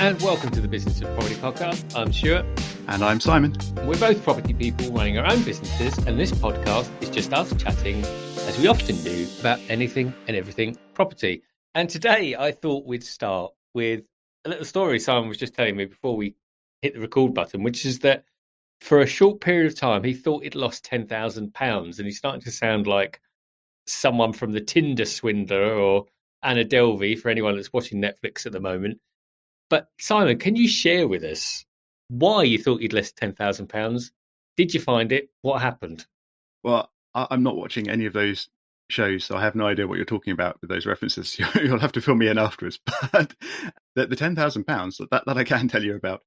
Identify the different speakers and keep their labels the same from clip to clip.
Speaker 1: and welcome to the Business of Property podcast. I'm Stuart.
Speaker 2: And I'm Simon.
Speaker 1: We're both property people running our own businesses, and this podcast is just us chatting, as we often do, about anything and everything property. And today I thought we'd start with a little story Simon was just telling me before we hit the record button, which is that for a short period of time, he thought he'd lost £10,000, and he's starting to sound like someone from the Tinder swindler or Anna Delvey for anyone that's watching Netflix at the moment. But Simon, can you share with us why you thought you'd lost £10,000? Did you find it? What happened?
Speaker 2: Well, I'm not watching any of those shows, so I have no idea what you're talking about with those references. You'll have to fill me in afterwards. But the £10,000 that I can tell you about.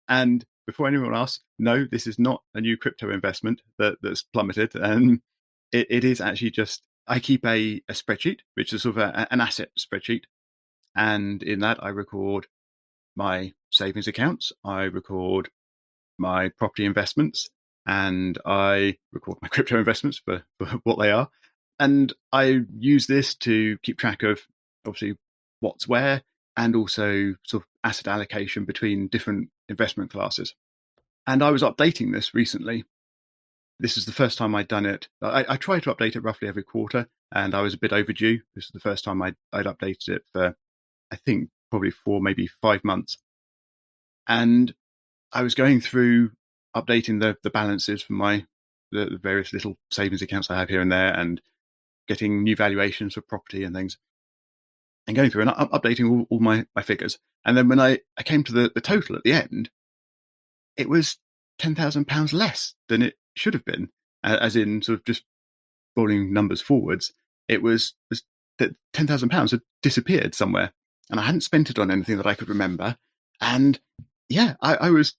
Speaker 2: And before anyone asks, no, this is not a new crypto investment that's plummeted. And it is actually just, I keep a spreadsheet, which is sort of an asset spreadsheet. And in that, I record my savings accounts, I record my property investments, and I record my crypto investments for what they are. And I use this to keep track of, obviously, what's where, and also sort of asset allocation between different investment classes. And I was updating this recently. This is the first time I'd done it. I try to update it roughly every quarter, and I was a bit overdue. This is the first time I'd updated it for, I think, probably 4, maybe 5 months. And I was going through updating the balances for the various little savings accounts I have here and there, and getting new valuations for property and things, and going through and updating all my figures. And then when I came to the total at the end, it was £10,000 less than it should have been, as in sort of just rolling numbers forwards. It was that £10,000 had disappeared somewhere, and I hadn't spent it on anything that I could remember. And yeah, I was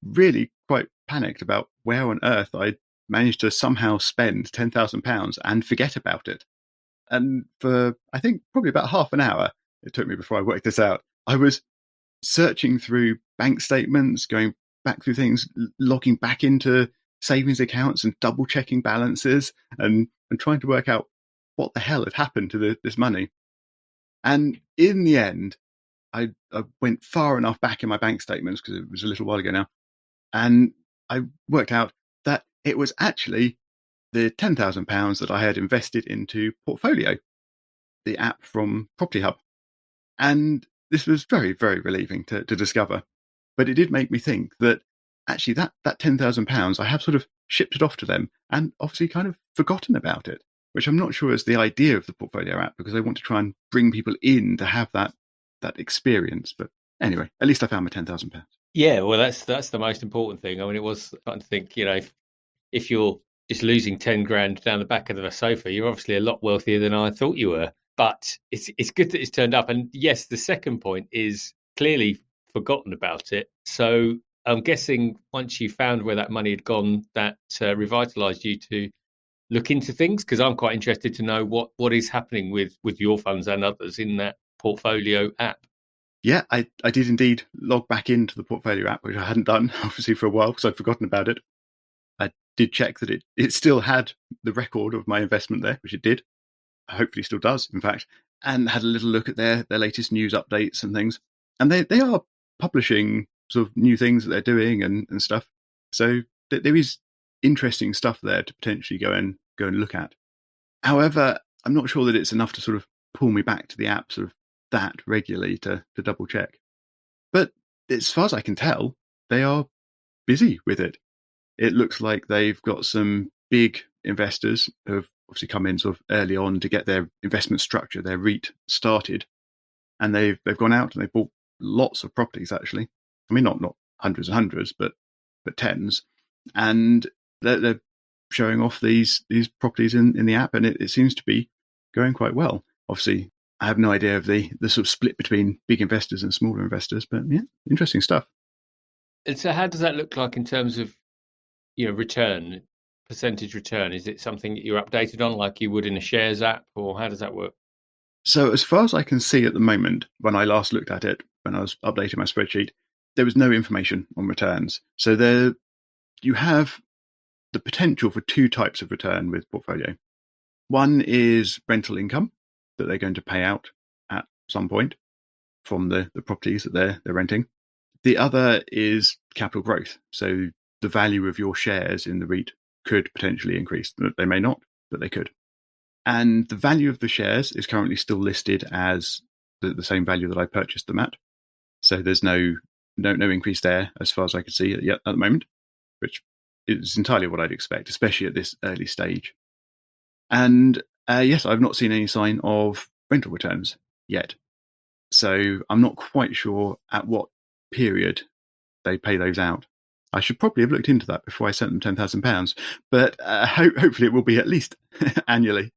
Speaker 2: really quite panicked about where on earth I managed to somehow spend £10,000 and forget about it. And for, I think, probably about half an hour it took me before I worked this out. I was searching through bank statements, going back through things, logging back into savings accounts and double checking balances, and trying to work out what the hell had happened to this money. And in the end, I went far enough back in my bank statements, because it was a little while ago now, and I worked out that it was actually the £10,000 that I had invested into Portfolio, the app from Property Hub. And this was very, very relieving to discover. But it did make me think that actually that £10,000, I have sort of shipped it off to them and obviously kind of forgotten about it, which I'm not sure is the idea of the Portfolio app, because I want to try and bring people in to have that experience. But anyway, at least I found my £10,000.
Speaker 1: Yeah, well, that's the most important thing. I mean, it was starting to think, if you're just losing 10 grand down the back of the sofa, you're obviously a lot wealthier than I thought you were. But it's good that it's turned up. And yes, the second point is clearly forgotten about it. So I'm guessing once you found where that money had gone, that revitalised you to look into things, because I'm quite interested to know what is happening with your funds and others in that Portfolio app.
Speaker 2: Yeah, I did indeed log back into the Portfolio app, which I hadn't done, obviously, for a while, because I'd forgotten about it. I did check that it still had the record of my investment there, which it did. Hopefully still does, in fact, and had a little look at their latest news updates and things. And they are publishing sort of new things that they're doing and stuff. So there is interesting stuff there to potentially go and look at. However, I'm not sure that it's enough to sort of pull me back to the app sort of that regularly to double check. But as far as I can tell, they are busy with it. It looks like they've got some big investors who have obviously come in sort of early on to get their investment structure, their REIT, started. And they've gone out and they've bought lots of properties, actually. I mean, not hundreds and hundreds, but tens. And they're showing off these properties in the app, and it seems to be going quite well. Obviously, I have no idea of the sort of split between big investors and smaller investors, but yeah, interesting stuff.
Speaker 1: And so how does that look like in terms of, return, percentage return? Is it something that you're updated on like you would in a shares app, or how does that work?
Speaker 2: So as far as I can see at the moment, when I last looked at it, when I was updating my spreadsheet, there was no information on returns. So you have the potential for 2 types of return with Portfolio. One is rental income that they're going to pay out at some point from the properties that they're renting. The other is capital growth. So the value of your shares in the REIT could potentially increase. They may not, but they could. And the value of the shares is currently still listed as the same value that I purchased them at. So there's no increase there as far as I can see yet at the moment, which is entirely what I'd expect, especially at this early stage. And yes, I've not seen any sign of rental returns yet. So I'm not quite sure at what period they pay those out. I should probably have looked into that before I sent them £10,000, but hopefully it will be at least annually.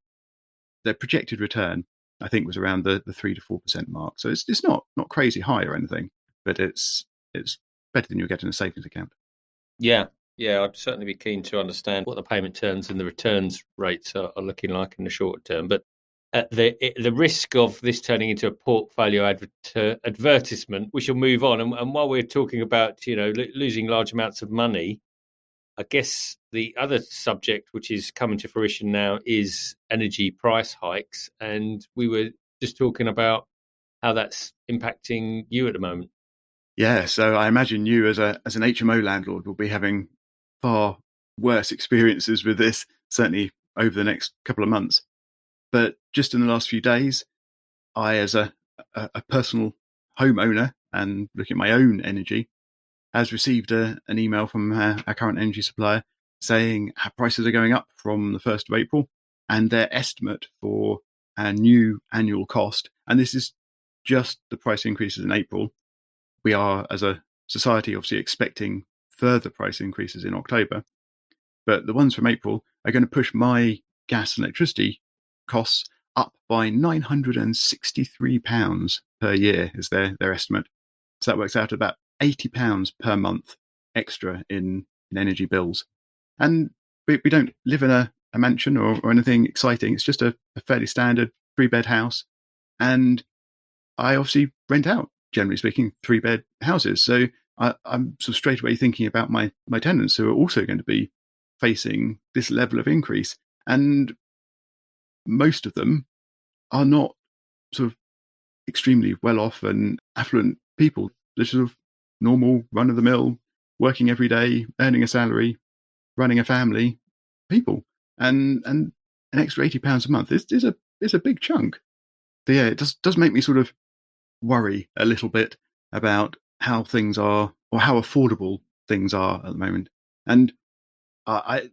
Speaker 2: Their projected return, I think, was around the 3 to 4% mark. So it's not crazy high or anything, but it's better than you'll get in a savings account.
Speaker 1: Yeah, I'd certainly be keen to understand what the payment terms and the returns rates are looking like in the short term. But the risk of this turning into a portfolio advertisement, we shall move on. And while we're talking about losing large amounts of money, I guess the other subject which is coming to fruition now is energy price hikes, and we were just talking about how that's impacting you at the moment.
Speaker 2: Yeah, so I imagine you as an HMO landlord will be having far worse experiences with this, certainly over the next couple of months. But just in the last few days, I, as a personal homeowner and looking at my own energy, has received an email from our current energy supplier saying our prices are going up from the 1st of April, and their estimate for our new annual cost, and this is just the price increases in April. We are, as a society, obviously expecting further price increases in October, but the ones from April are going to push my gas and electricity costs up by £963 per year is their estimate. So that works out at about £80 per month extra in energy bills. And we don't live in a mansion or anything exciting. It's just a fairly standard 3-bed house. And I obviously rent out, generally speaking, 3-bed houses. So I'm sort of straight away thinking about my tenants who are also going to be facing this level of increase. And most of them are not sort of extremely well off and affluent people. They're sort of normal, run-of-the-mill, working every day, earning a salary, running a family people. And an extra £80 a month is a big chunk. But yeah, it does make me sort of worry a little bit about how things are, or how affordable things are at the moment. And I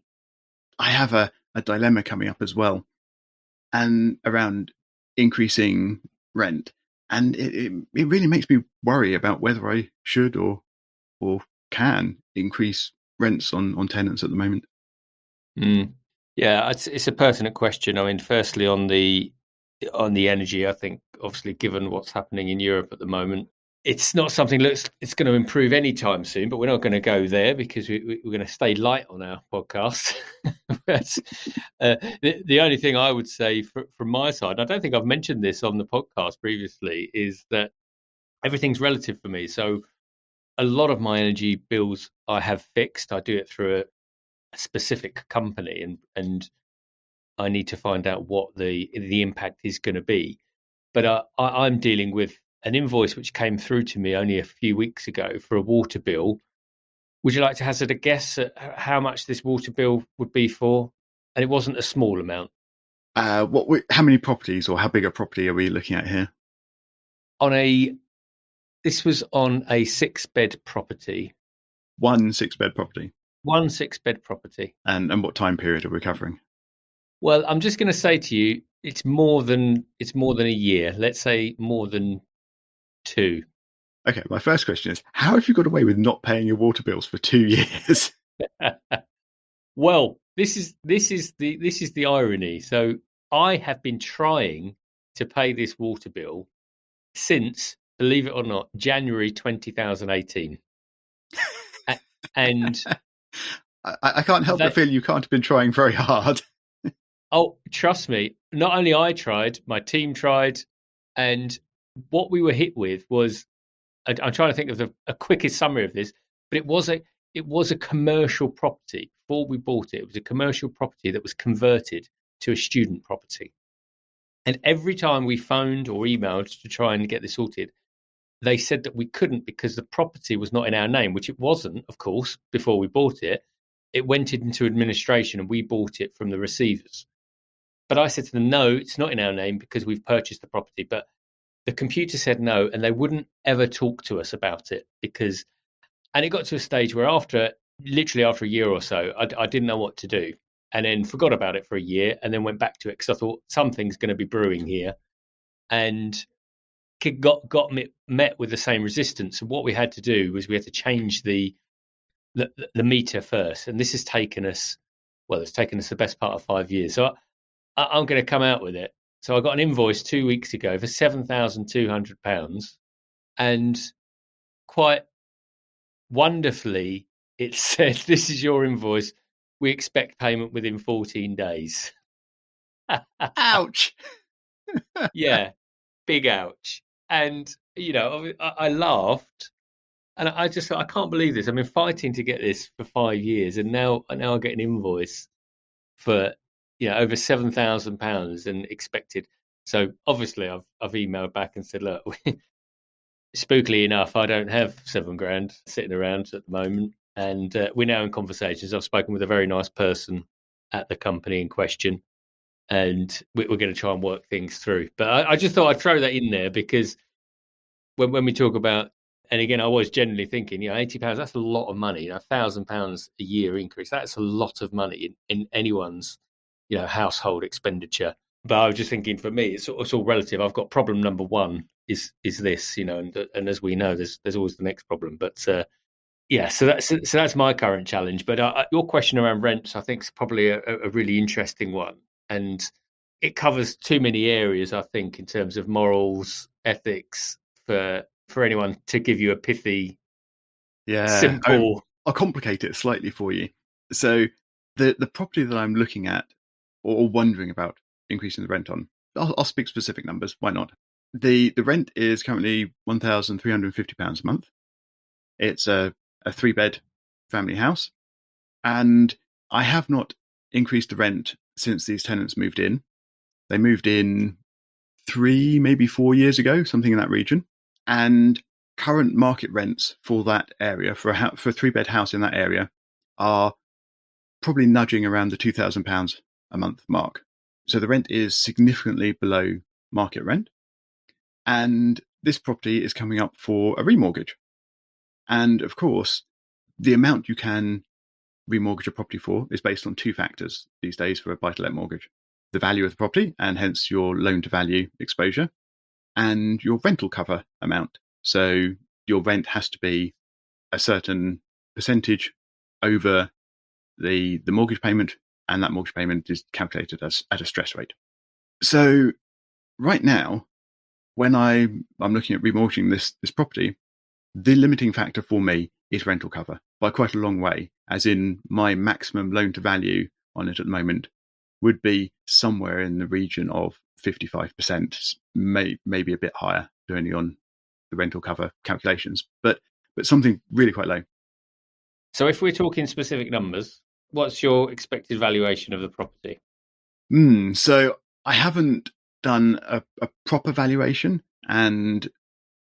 Speaker 2: have a dilemma coming up as well, and around increasing rent. And it really makes me worry about whether I should or can increase rents on tenants at the moment.
Speaker 1: Yeah, it's a pertinent question. I mean, firstly, on the energy, I think obviously given what's happening in Europe at the moment, it's not something it's going to improve anytime soon. But we're not going to go there because we're going to stay light on our podcast. But, the only thing I would say from my side, I don't think I've mentioned this on the podcast previously, is that everything's relative for me. So a lot of my energy bills I have fixed. I do it through a specific company, and I need to find out what the impact is going to be. But I'm dealing with an invoice which came through to me only a few weeks ago for a water bill. Would you like to hazard a guess at how much this water bill would be for? And it wasn't a small amount.
Speaker 2: How many properties, or how big a property are we looking at here?
Speaker 1: This was on a 6-bed property.
Speaker 2: 1 6-bed property.
Speaker 1: 1 6-bed property.
Speaker 2: And what time period are we covering?
Speaker 1: Well, I'm just going to say to you, it's more than a year. Let's say more than 2.
Speaker 2: Okay, my first question is, how have you got away with not paying your water bills for 2 years?
Speaker 1: Well, this is the irony. So I have been trying to pay this water bill since, believe it or not, January 2018. And
Speaker 2: I can't help but feel you can't have been trying very hard.
Speaker 1: Oh, trust me. Not only I tried, my team tried, and what we were hit with was, I'm trying to think of a quickest summary of this, but it was a commercial property. Before we bought it, it was a commercial property that was converted to a student property. And every time we phoned or emailed to try and get this sorted, they said that we couldn't because the property was not in our name, which it wasn't, of course, before we bought it. It went into administration and we bought it from the receivers. But I said to them, no, it's not in our name because we've purchased the property. But the computer said no, and they wouldn't ever talk to us about it because, and it got to a stage where literally after a year or so, I didn't know what to do, and then forgot about it for a year, and then went back to it because I thought something's going to be brewing here, and got met with the same resistance. And what we had to do was we had to change the meter first, and this has taken us, well, it's taken us the best part of 5 years. So I'm going to come out with it. So I got an invoice 2 weeks ago for £7,200, and quite wonderfully, it said, "This is your invoice. We expect payment within 14 days."
Speaker 2: Ouch!
Speaker 1: Yeah, big ouch. And I laughed, and I just thought, I can't believe this. I've been fighting to get this for 5 years, and now I get an invoice for over £7,000 and expected. So obviously, I've emailed back and said, look, spookily enough, I don't have £7,000 sitting around at the moment, and we're now in conversations. I've spoken with a very nice person at the company in question, and we're going to try and work things through. But I just thought I'd throw that in there because when we talk about, and again, I was generally thinking, £80, that's a lot of money. £1,000 a year increase, that's a lot of money in anyone's household expenditure. But I was just thinking, for me, it's all relative. I've got problem number one is this, and as we know, there's always the next problem. But so that's my current challenge. But your question around rents, I think, is probably a really interesting one, and it covers too many areas, I think, in terms of morals, ethics, for anyone to give you a pithy, simple.
Speaker 2: I'll complicate it slightly for you. So the property that I'm looking at or wondering about increasing the rent on, I'll speak specific numbers. Why not? The rent is currently £1,350 a month. It's a 3-bed family house, and I have not increased the rent since these tenants moved in. They moved in 3, maybe 4 years ago, something in that region. And current market rents for that area, for a 3-bed house in that area, are probably nudging around the £2,000 a month mark. So the rent is significantly below market rent. And this property is coming up for a remortgage. And of course, the amount you can remortgage a property for is based on 2 factors these days for a buy-to-let mortgage: the value of the property, and hence your loan-to-value exposure, and your rental cover amount. So your rent has to be a certain percentage over the mortgage payment, and that mortgage payment is calculated as at a stress rate. So right now, when I'm looking at remortgaging this property, the limiting factor for me is rental cover by quite a long way, as in my maximum loan to value on it at the moment would be somewhere in the region of 55%, maybe a bit higher, depending on the rental cover calculations, but something really quite low.
Speaker 1: So if we're talking specific numbers, what's your expected valuation of the property?
Speaker 2: So I haven't done a proper valuation, and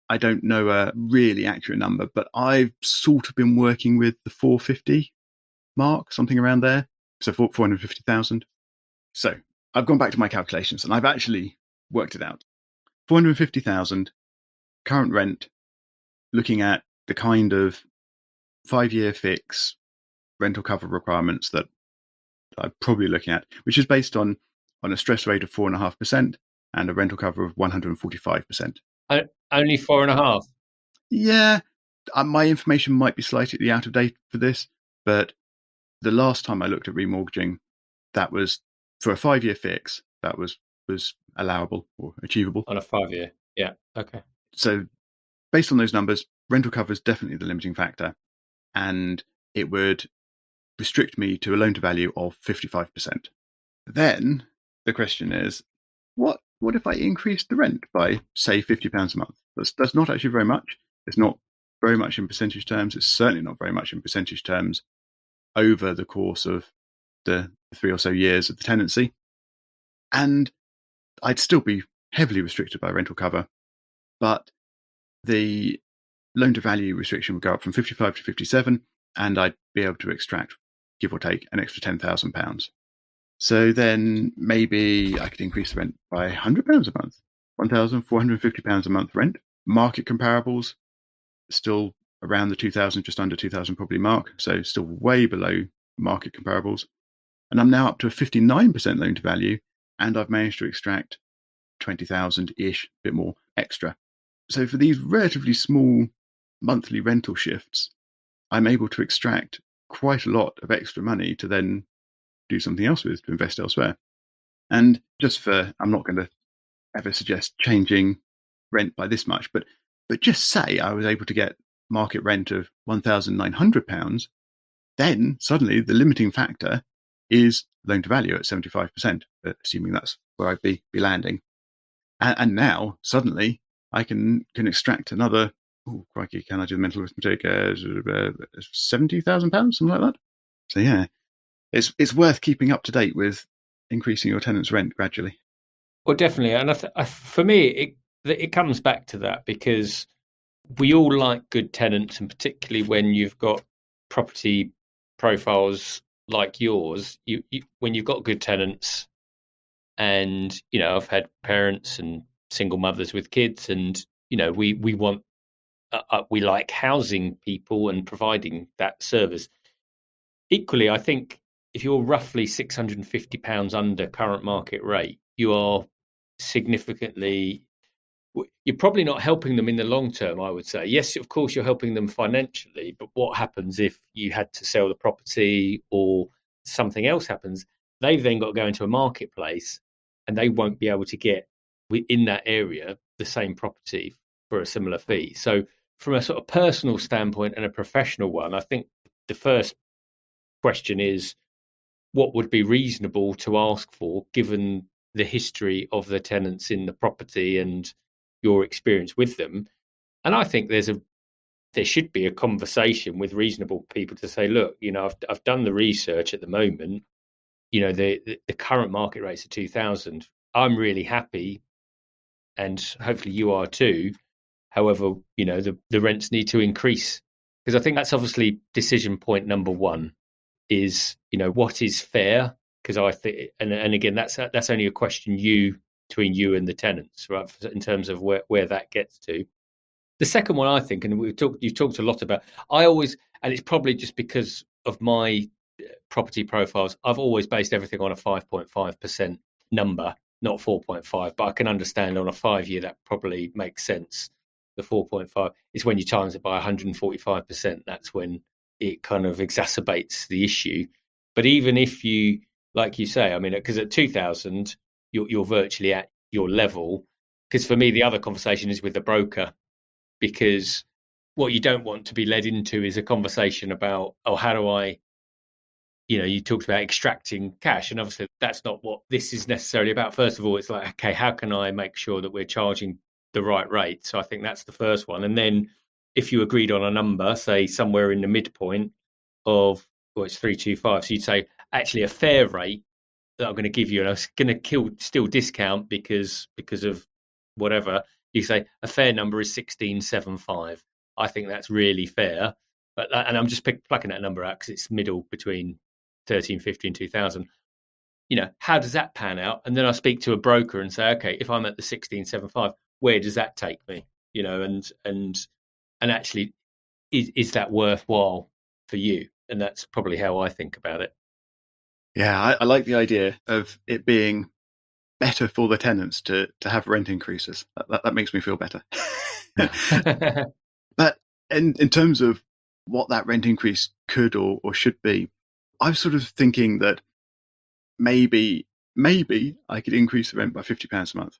Speaker 2: I don't know a really accurate number, but I've sort of been working with the 450 mark, something around there. So 450,000. So I've gone back to my calculations and I've actually worked it out. 450,000 current rent, looking at the kind of 5-year fix rental cover requirements that I'm probably looking at, which is based on a stress rate of 4.5% and a rental cover of 145%.
Speaker 1: Only 4.5%?
Speaker 2: Yeah, my information might be slightly out of date for this, but the last time I looked at remortgaging, that was for a 5-year fix, that was allowable or achievable.
Speaker 1: On a 5-year, yeah, okay.
Speaker 2: So based on those numbers, rental cover is definitely the limiting factor, and it would restrict me to a loan to value of 55%. Then the question is, what if I increase the rent by, say, £50 a month? That's not actually very much. It's not very much in percentage terms. It's certainly not very much in percentage terms over the course of the 3 or so years of the tenancy. And I'd still be heavily restricted by rental cover. But the loan to value restriction would go up from 55 to 57, and I'd be able to extract, give or take, an extra £10,000. So then maybe I could increase the rent by £100 a month, £1,450 a month rent. Market comparables still around the 2,000, just under 2,000 probably mark. So still way below market comparables. And I'm now up to a 59% loan to value, and I've managed to extract 20,000-ish, a bit more extra. So for these relatively small monthly rental shifts, I'm able to extract quite a lot of extra money to then do something else with, to invest elsewhere. And I'm not going to ever suggest changing rent by this much, but just say I was able to get market rent of £1,900, then suddenly the limiting factor is loan to value at 75%, assuming that's where I'd be landing. And now suddenly I can extract another, crikey, can I do the mental arithmetic, £70,000, something like that. So yeah, it's worth keeping up to date with increasing your tenant's rent gradually.
Speaker 1: Well, definitely. And for me, it comes back to that, because we all like good tenants, and particularly when you've got property profiles like yours, you when you've got good tenants, and I've had parents and single mothers with kids, and we want we like housing people and providing that service. Equally, I think if you're roughly £650 under current market rate, you are significantly, you're probably not helping them in the long term, I would say. Yes, of course, you're helping them financially, but what happens if you had to sell the property or something else happens? They've then got to go into a marketplace, and they won't be able to get in that area the same property for a similar fee. So from a sort of personal standpoint and a professional one, I think the first question is, what would be reasonable to ask for given the history of the tenants in the property and your experience with them? And I think there should be a conversation with reasonable people to say, look, I've done the research at the moment. The current market rates are 2,000. I'm really happy, and hopefully you are too. However, the rents need to increase, because I think that's obviously decision point number one. Is what is fair? Because I think, and again, that's only a question between you and the tenants, right? In terms of where that gets to. The second one, I think, and you've talked a lot about. I always, and it's probably just because of my property profiles, I've always based everything on a 5.5% number, not 4.5. But I can understand on a 5-year that probably makes sense. The 4.5 is when you times it by 145%. That's when it kind of exacerbates the issue. But even if you, like you say, I mean, because at 2,000, you're virtually at your level. Because for me, the other conversation is with the broker, because what you don't want to be led into is a conversation about, how do I, you talked about extracting cash, and obviously that's not what this is necessarily about. First of all, it's like, okay, how can I make sure that we're charging the right rate? So I think that's the first one. And then if you agreed on a number, say somewhere in the midpoint of, it's 325, so you'd say actually a fair rate that I'm going to give you, and I was going to still discount because of whatever. You say a fair number is 1675. I think that's really fair, and I'm just plucking that number out because it's middle between 1350 and 2000. How does that pan out? And then I speak to a broker and say, okay, if I'm at the 1675, where does that take me? And actually, is that worthwhile for you? And that's probably how I think about it.
Speaker 2: Yeah, I like the idea of it being better for the tenants to have rent increases. That makes me feel better. But in terms of what that rent increase could or should be, I'm sort of thinking that maybe I could increase the rent by £50 a month.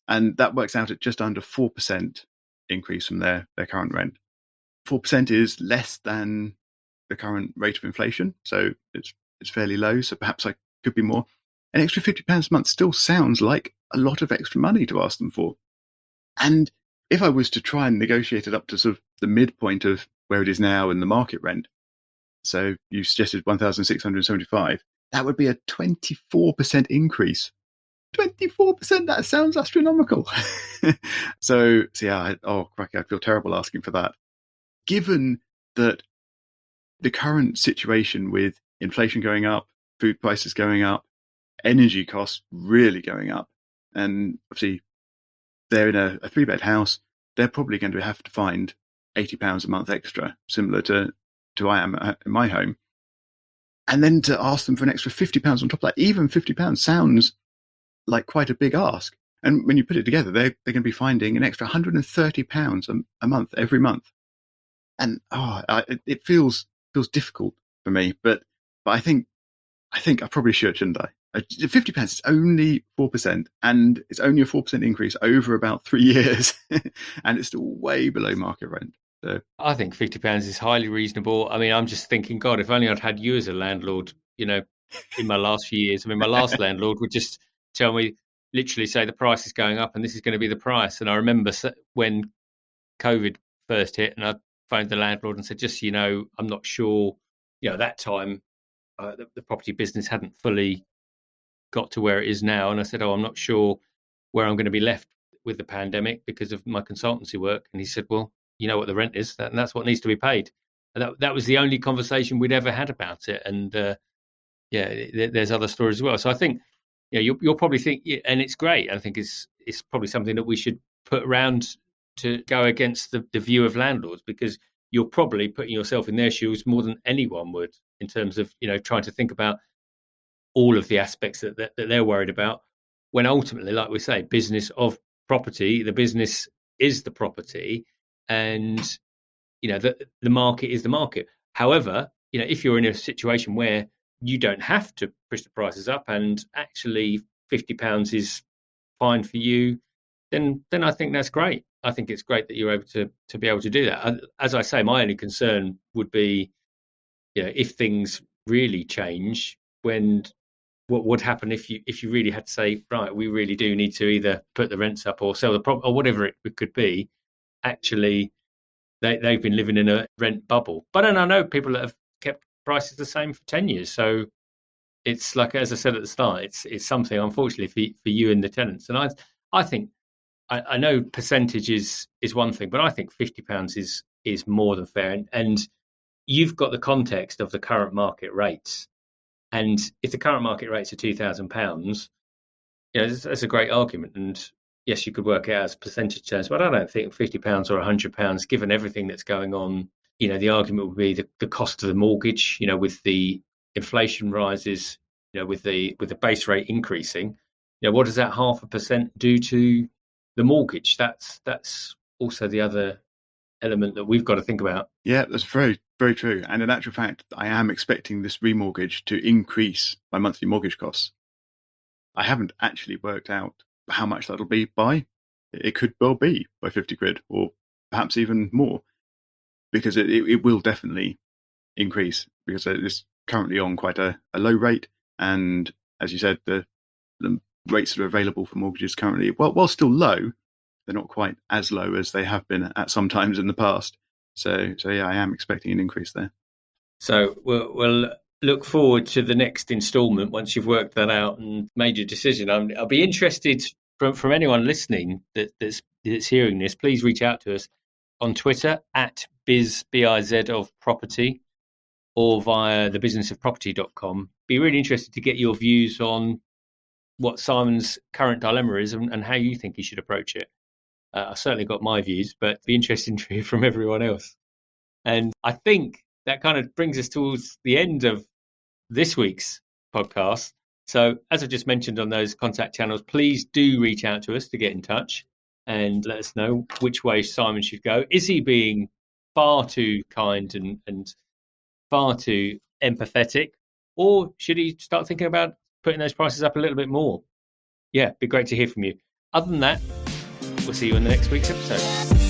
Speaker 2: And that works out at just under 4% increase from their current rent. 4% is less than the current rate of inflation, so it's fairly low. So perhaps I could be more. An extra £50 a month still sounds like a lot of extra money to ask them for. And if I was to try and negotiate it up to sort of the midpoint of where it is now in the market rent, so you suggested 1,675, that would be a 24% increase 24%, that sounds astronomical. So yeah, cracky, I feel terrible asking for that. Given that the current situation with inflation going up, food prices going up, energy costs really going up, and obviously they're in a 3-bed house, they're probably going to have to find £80 a month extra, similar to I am in my home. And then to ask them for an extra £50 on top of that, even £50 sounds like quite a big ask. And when you put it together, they're going to be finding an extra £130 a month every month. And it feels difficult for me, but I think I probably should, shouldn't I? £50 is only 4%, and it's only a 4% increase over about 3 years, and it's still way below market rent. So
Speaker 1: I think £50 is highly reasonable. I mean, I'm just thinking, God, if only I'd had you as a landlord, in my last few years. I mean, my last landlord would just tell me, literally say the price is going up and this is going to be the price. And I remember when COVID first hit, and I phoned the landlord and said, just so you know, I'm not sure. At that time, the property business hadn't fully got to where it is now. And I said, I'm not sure where I'm going to be left with the pandemic because of my consultancy work. And he said, well, you know what the rent is, and that's what needs to be paid. And that was the only conversation we'd ever had about it. And there's other stories as well. So I think, you'll probably think, and it's great. I think it's probably something that we should put around to go against the view of landlords, because you're probably putting yourself in their shoes more than anyone would, in terms of trying to think about all of the aspects that they're worried about, when ultimately, like we say, business of property, the business is the property, and the market is the market. However, if you're in a situation where you don't have to push the prices up, and actually £50 is fine for you, then I think that's great. I think it's great that you're able to be able to do that. As I say, my only concern would be, if things really change, what would happen if you really had to say, right, we really do need to either put the rents up or sell the property or whatever it could be. Actually, they've been living in a rent bubble. But then I know people that have kept prices the same for 10 years. So it's like, as I said at the start, it's something, unfortunately, for you and the tenants. And I think, I know percentage is one thing, but I think £50 is more than fair. And you've got the context of the current market rates. And if the current market rates are £2,000, that's a great argument. And yes, you could work it out as percentage terms, but I don't think £50 or £100, given everything that's going on, the argument would be the cost of the mortgage, with the inflation rises, with the base rate increasing, what does that 0.5% do to the mortgage? That's also the other element that we've got to think about.
Speaker 2: Yeah, that's very, very true. And in actual fact, I am expecting this remortgage to increase my monthly mortgage costs. I haven't actually worked out how much that'll be by. It could well be by 50 quid or perhaps even more, because it will definitely increase, because it's currently on quite a low rate. And as you said, the rates that are available for mortgages currently, while still low, they're not quite as low as they have been at some times in the past. So yeah, I am expecting an increase there.
Speaker 1: So we'll look forward to the next instalment once you've worked that out and made your decision. I'll be interested from anyone listening that's hearing this. Please reach out to us on Twitter at biz of property, or via thebusinessofproperty.com. Be really interested to get your views on what Simon's current dilemma is and how you think he should approach it. I've certainly got my views, but it'd be interesting to hear from everyone else. And I think that kind of brings us towards the end of this week's podcast. So as I just mentioned on those contact channels, please do reach out to us to get in touch and let us know which way Simon should go. Is he being far too kind and far too empathetic, or should he start thinking about putting those prices up a little bit more? Yeah, it'd be great to hear from you. Other than that, we'll see you in the next week's episode.